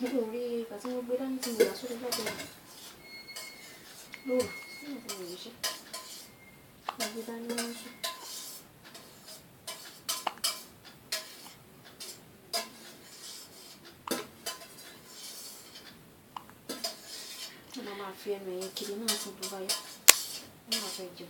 Uri kasih mau bilang semua sudah dapat. Ini apa lagi sih? Lagi tanya sih. Mama afia me kiri na subu bayo. Mama afia.